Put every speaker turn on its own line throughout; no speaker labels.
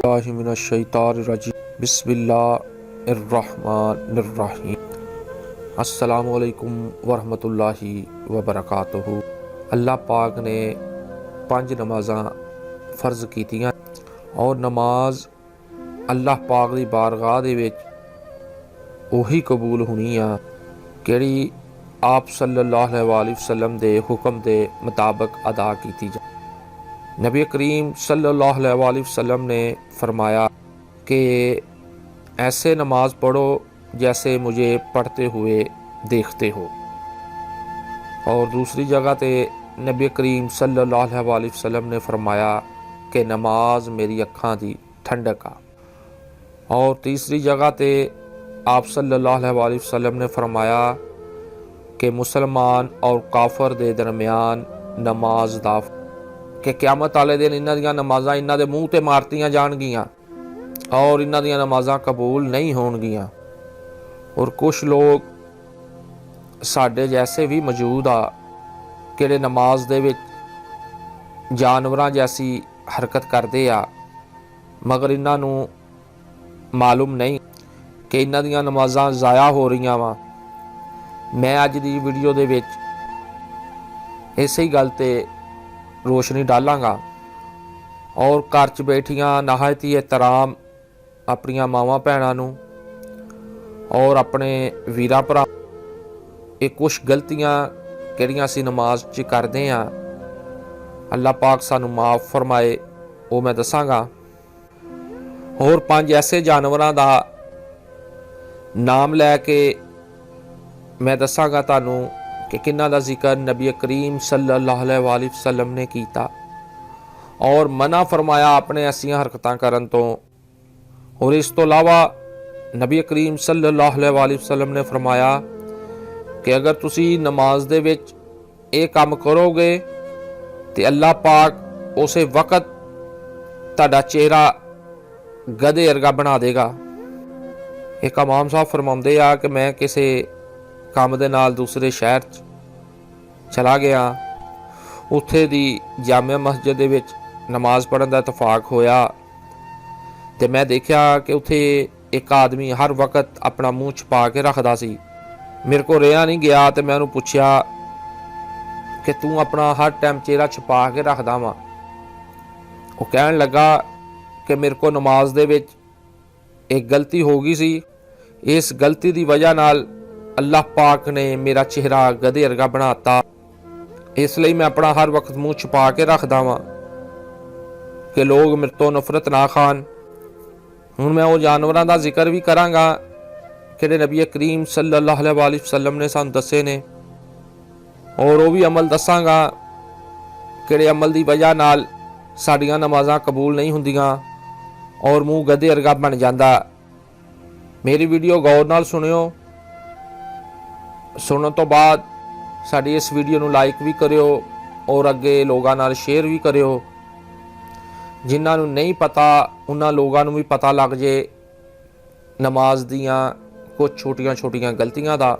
मिनश्शैतानिर्रजीम बिस्मिल्लाहिर्रहमानिर्रहीम। अस्सलामुअलैकुम वरहमतुल्लाहि वबरकातुहू। अल्लाह पाक ने 5 नमाज़ां फ़र्ज़ कीतियां और नमाज अल्लाह पाक दी बारगाह दे विच उही कबूल होनी आ किहड़ी आप सल्लल्लाहु अलैहि वसल्लम दे हुक्म दे मुताबिक अदा कीती जाए। नबी करीम सल्लल्लाहु अलैहि वसल्लम ने फरमाया कि ऐसे नमाज पढ़ो जैसे मुझे पढ़ते हुए देखते हो। और दूसरी जगह पे नबी करीम सल्लल्लाहु अलैहि वसल्लम ने फरमाया कि नमाज मेरी अखां दी ठंडक आ। और तीसरी जगह पे आप सल्लल्लाहु अलैहि वसल्लम ने फरमाया कि मुसलमान और काफर दे दरमियान नमाज दा कि क़यामत वाले दिन इन्हां दियां नमाज़ां इन्हां दे मूँह ते मारतियां जाणगियां और इन्हां दियां नमाज़ां कबूल नहीं होणगियां। और कुछ लोग साडे जैसे भी मौजूद आ किहड़े नमाज दे विच जानवरां जैसी हरकत करदे आ, मगर इन्हां नूं मालूम नहीं कि इन्हां दियां नमाज़ां ज़ाया हो रहीआं वा। मैं अज दी वीडियो दे विच इसे गल ते रोशनी डालांगा और घर च बैठियां नहायत ही एहतराम अपनियां मावां भैणां नूं और अपने वीरां भरा ये कुछ गलतियां किहड़ियां असीं नमाज च करदे हां, अल्लाह पाक सानूं माफ़ फरमाए, वो मैं दसांगा। और 5 ऐसे जानवरां दा नाम लैके मैं दसांगा तुहानूं कि किन्हां दा जिक्र नबी करीम सल्लल्लाहु अलैहि वसल्लम ने कीता और मना फरमाया अपने ऐसियां हरकतां करन तो। और इस तो इलावा नबी करीम सल्लल्लाहु अलैहि वसल्लम ने फरमाया कि अगर तुसी नमाज दे विच ये काम करोगे तो अल्लाह पाक उस वक्त तुहाडा चेहरा गधे वर्गा बना देगा। एक इमाम साहब फरमाउंदे आ कि मैं किसी काम दे नाल दूसरे शहर चला गया, उत्थे दी जामिया मस्जिद दे विच नमाज पढ़न दा इतफाक होया ते मैं देखा कि उत्थे एक आदमी हर वक्त अपना मूँह छुपा के रखदा सी। मेरे को रहा नहीं गया तो मैं उन्होंने पूछया कि तू अपना हर टाइम चेहरा छुपा के रखदा वा। वो कहन लगा कि मेरे को नमाज दे विच एक गलती हो गई सी, इस गलती की वजह नाल अल्लाह पाक ने मेरा चेहरा गधे वर्गा बनाता, इसलिए मैं अपना हर वक्त मूँह छुपा के रखदा वां कि लोग मेरे तो नफरत ना खान। हुण मैं वो जानवरां दा जिक्र भी करांगा कि नबी करीम सल्लल्लाहु अलैहि वसल्लम ने सानूं दस्से ने, और वो भी अमल दसांगा कि अमल की वजह नाल साडियां नमाज़ां कबूल नहीं हुंदियां और मूँह गधे वर्गा बन जाता। मेरी वीडियो गौर नाल सुनियो, सुनने तो बाद साडी इस वीडियो नूं लाइक भी करियो और अगे लोगों नाल शेयर भी करियो, जिन्हां नूं नहीं पता उन्हां लोगों नूं भी पता लग जे नमाज दियां कुछ छोटियां छोटियां गलतियां दा।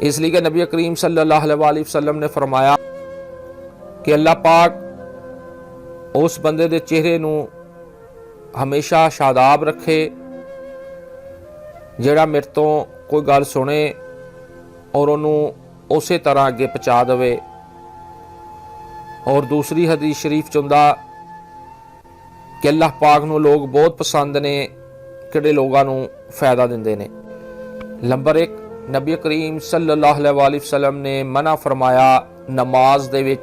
इसलिए कि नबी करीम सल्लल्लाहु अलैहि वसल्लम ने फरमाया कि अल्लाह पाक उस बंदे दे चेहरे नूं हमेशा शादाब रखे जिहड़ा मेरे तो कोई गल सुने और उन्होंने उस तरह अगे पहुँचा दे। और दूसरी हदीस शरीफ चुंदा कि अल्लाह पाक नूं लोग बहुत पसंद ने किहड़े लोगों नूं फायदा दिंदे ने। नंबर 1, नबी करीम सल्लल्लाहु अलैहि वसल्लम ने मना फरमाया नमाज दे विच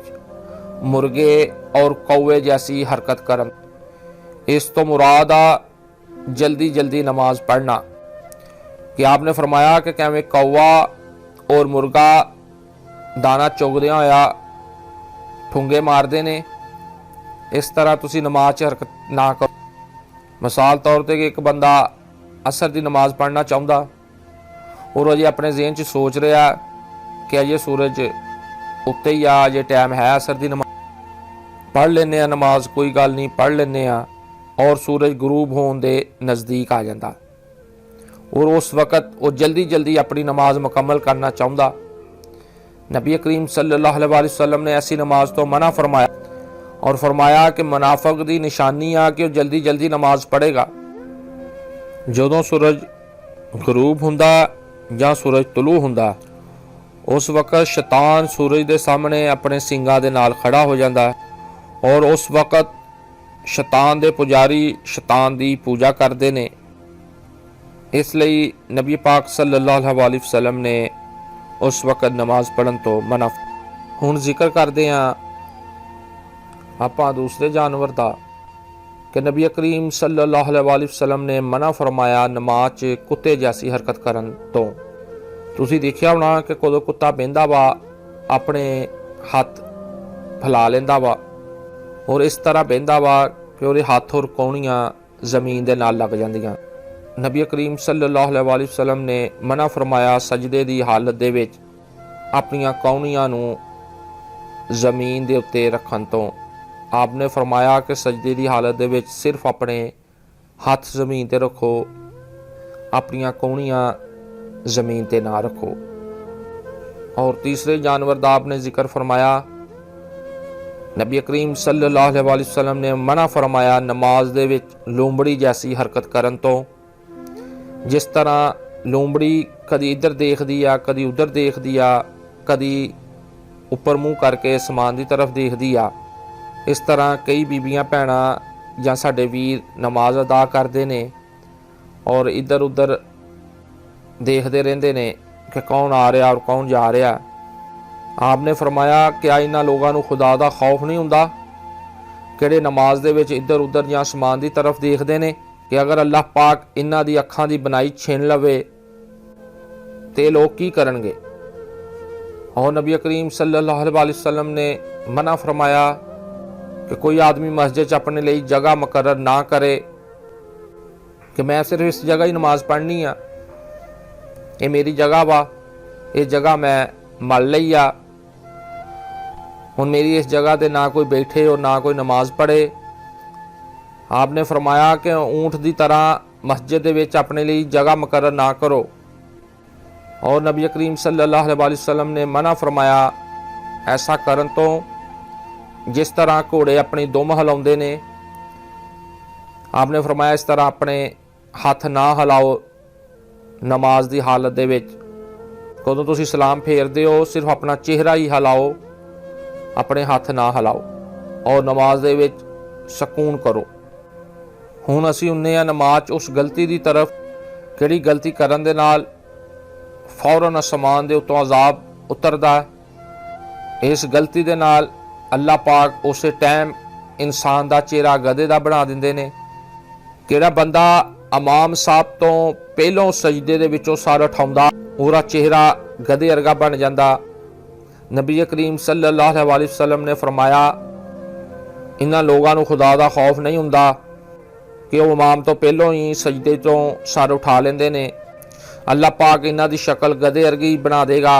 मुर्गे और कौवे जैसी हरकत करन। इस तो मुराद आ जल्दी जल्दी नमाज पढ़ना कि आपने फरमाया कि कैवें कौवा और मुर्गा दाना चुगदिया होया ठुंगे मारते ने, इस तरह तुसी नमाज च हरकत ना करो। मिसाल तौर पर एक बंदा असर की नमाज पढ़ना चाहता और अजे अपने ज़हन च सोच रहा कि अजे सूरज उत्ते ही आ, अजे टाइम है असर की नमाज पढ़ लेने नमाज, कोई गल नहीं पढ़ लेने, और सूरज गरूब होने दे नज़दीक आ जाता और उस वक़्त वो जल्दी जल्दी अपनी नमाज मुकम्मल करना चाहता। नबी करीम सल्लल्लाहु अलैहि वसल्लम ने ऐसी नमाज तो मना फरमाया और फरमाया कि मुनाफिक दी निशानी आ कि जल्दी जल्दी नमाज पढ़ेगा। जदों सूरज गरूब हुंदा जां सूरज तुलू हुंदा उस वक्त शैतान सूरज के सामने अपने सिंगां दे नाल खड़ा हो जाता है और उस वक्त शैतान दे पुजारी शैतान दी पूजा करते हैं। इसलिए नबी पाक सल्लल्लाहु अलैहि वसल्लम ने उस वक्त नमाज पढ़न तो मना। हुण जिक्र करते हैं आपां दूसरे जानवर का कि नबी करीम सल्लल्लाहु अलैहि वसल्लम ने मना फरमाया नमाज च कुत्ते जैसी हरकत करन तो। तुसीं देखिया होना कि कदों कुत्ता बहिंदा वा अपने हथ फैला लेंदा वा और इस तरह बहिंदा वा कि उहदे हथ और कौणियां जमीन दे नाल लग जांदियां। नबी करीम सल्लल्लाहु अलैहि वसल्लम ने मना फरमाया सजदे दी हालत दे विच अपनियां कौणियां नूं जमीन दे उत्ते रखण तो। आपने फरमाया कि सजदे दी हालत दे विच सिर्फ अपने हथ जमीन ते रखो, अपनियां कौणियां जमीन ते ना रखो। और तीसरे जानवर का आपने जिक्र फरमाया नबी करीम सल्लल्लाहु अलैहि वसल्लम ने मना फरमाया नमाज दे विच लूंबड़ी जैसी हरकत करन तो। जिस तरह लूंबड़ी कदी इधर देखदी आ, कदी उधर देखदी आ, कदी उपर मुँह करके आसमान की तरफ देखदी आ, इस तरह कई बीबियां भैणां जां साडे वीर नमाज अदा करते हैं और इधर उधर देखते रहते हैं कि कौन आ रहा और कौन जा रहा। आपने फरमाया क्या इन्हां लोगों को खुदा का खौफ नहीं हुंदा किहड़े नमाज दे विच इधर उधर जां आसमान की तरफ देखते हैं कि अगर अल्लाह पाक इन्हां दी अखां दी बनाई छीन लवे तो लोग की करनगे। और नबी करीम सल्लल्लाहु अलैहि वसल्लम ने मना फरमाया कि कोई आदमी मस्जिद च अपने लिए जगह मुकर्रर ना करे कि मैं सिर्फ इस जगह ही नमाज पढ़नी आ, ये मेरी जगह वा, ये जगह मैं मल लई आ, हुण मेरी इस जगह ते ना कोई बैठे और ना कोई नमाज पढ़े। आपने फरमाया कि ऊँट की तरह मस्जिद दे विच अपने लिए जगह मुकर्रर ना करो। और नबी करीम सल्लल्लाहु अलैहि वसल्लम ने मना फरमाया ऐसा करन तो जिस तरह घोड़े अपनी दुम हिलाउंदे ने। आपने फरमाया इस तरह अपने हथ ना हिलाओ नमाज की हालत दे विच। कदों तुसीं सलाम फेरदे हो सिर्फ अपना चेहरा ही हिलाओ, अपने हथ ना हिलाओ और नमाज दे विच सकून करो। हुण असीं हुन्ने आ नमाज उस गलती की तरफ किहड़ी गलती करन दे नाल फौरन आसमान दे उत्तों अजाब उतरदा है। इस गलती दे नाल अल्लाह पाक उस टाइम इंसान का चेहरा गधे का बना दिंदे ने। किहड़ा बंदा इमाम साहब तो पहलों सजदे दे विचों सर उठाउंदा पूरा चेहरा गधे वर्गा बन जाता। नबी करीम सल्लल्लाहु अलैहि वसल्लम ने फरमाया इन्हां लोगों को खुदा का खौफ नहीं हुंदा कि वह इमाम तो पहलों ही सजदे तो सर उठा लेंदे ने। अल्लाह पाक इन्हां दी शक्ल गधे वर्गी बना देगा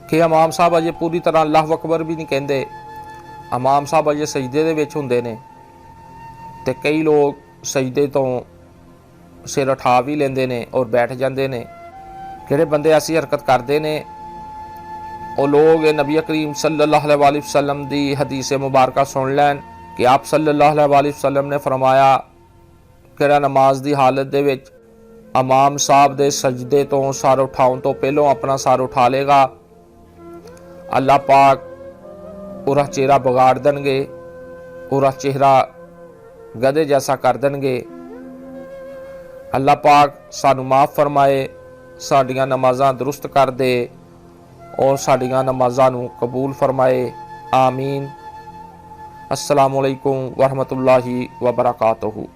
कि इमाम साहब अजे पूरी तरह अल्लाह अकबर भी नहीं कहते, इमाम साहब अजे सजदे दे विच हुंदे ने ते कई लोग सजदे तो सिर उठा भी लेंदे ने और बैठ जाते हैं। किहड़े बंदे ऐसी हरकत करते हैं वो लोग नबी करीम सल्लल्लाहु अलैहि वसल्लम दी हदीस मुबारक सुन लैन कि आप सल्लल्लाहु अलैहि वसल्लम ने फरमाया कि नमाज की हालत दे विच इमाम साहब दे सजदे तो सर उठाउण तो पहलों अपना सर उठा लेगा, अल्लाह पाक पूरा चेहरा बिगाड़ देंगे, पूरा चेहरा गधे जैसा कर देंगे। अल्लाह पाक सानू माफ़ फरमाए, साडियां नमाज़ां दुरुस्त कर दे और साडियां नमाज़ां नू कबूल फरमाए। आमीन। अस्सलामु अलैकुम वरहमतुल्लाहि वबरकातुहू।